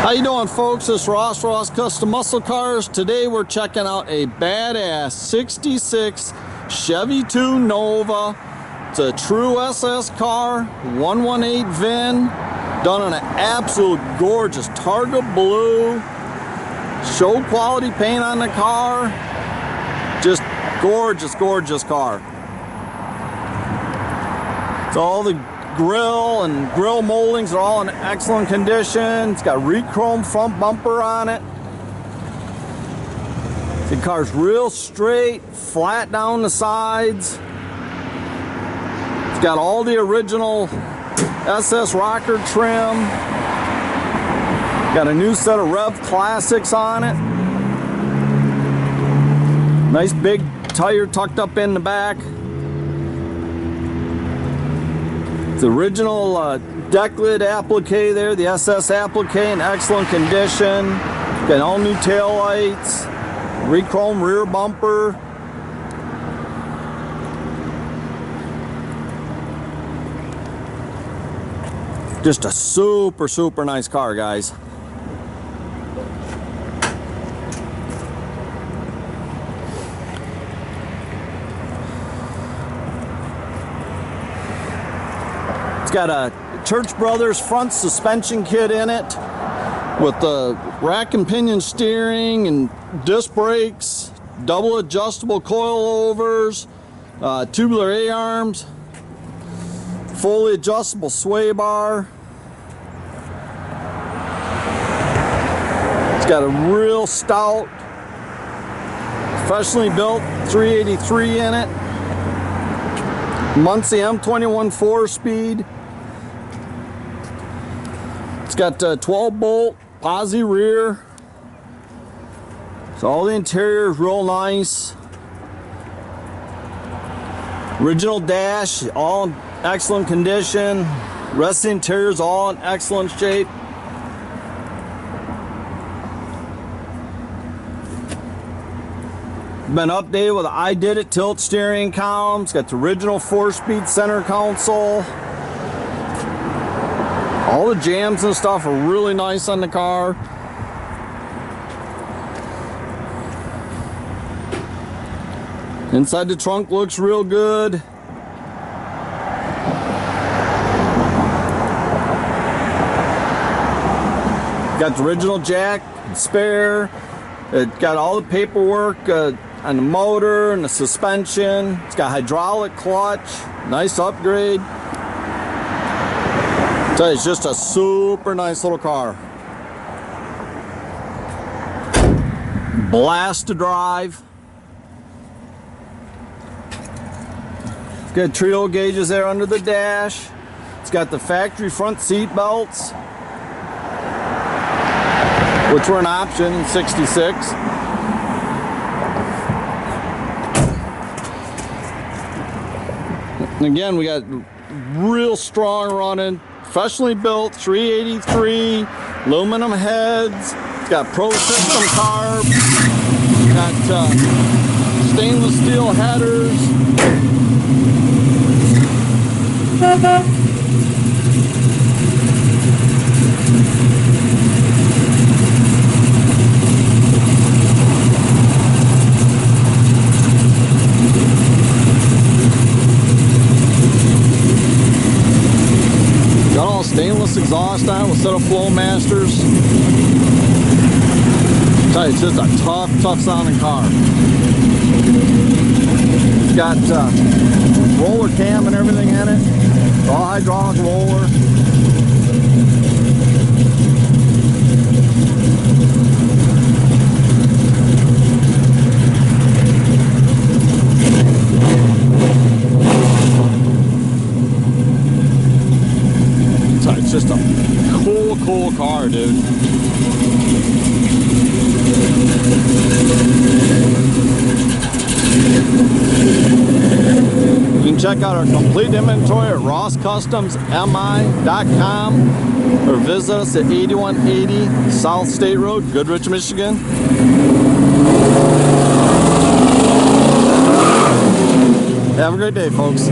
How you doing, folks? It's Ross Custom Muscle Cars. Today we're checking out a badass 66 Chevy II Nova. It's a true SS car, 118 VIN, done in an absolute gorgeous Targa Blue. Show quality paint on the car. Just gorgeous, gorgeous car. It's all the grill and grill moldings are all in excellent condition. It's got re-chrome front bumper on it. The car's real straight, flat down the sides. It's got all the original SS rocker trim. Got a new set of Rev Classics on it. Nice big tire tucked up in the back. The original deck lid applique there, the SS applique in excellent condition. Got all new tail lights, re-chrome rear bumper. Just a super, super nice car, guys. It's got a Church Brothers front suspension kit in it with the rack and pinion steering and disc brakes, double adjustable coilovers, tubular A-arms, fully adjustable sway bar. It's got a real stout, professionally built 383 in it. Muncie M21 4-speed. It's got 12-bolt posi rear. So all the interior is real nice. Original dash, all in excellent condition. Rest of the interior is all in excellent shape. Been updated with the I Did It tilt steering column. It's got the original 4-speed center console. All the jams and stuff are really nice on the car. Inside the trunk looks real good. Got the original jack, spare. It got all the paperwork on the motor and the suspension. It's got hydraulic clutch, nice upgrade. So it's just a super nice little car. Blast to drive. It's got trio gauges there under the dash. It's got the factory front seat belts, which were an option in '66. And again, we got real strong running, professionally built 383 aluminum heads. It's got Pro System carbs. Got stainless steel headers. Stainless exhaust on it with set of flow masters. It's just a tough sounding car. It's got roller cam and everything in it. It's all hydraulic roller. It's just a cool car, dude. You can check out our complete inventory at rosscustomsmi.com or visit us at 8180 South State Road, Goodrich, Michigan. Have a great day, folks.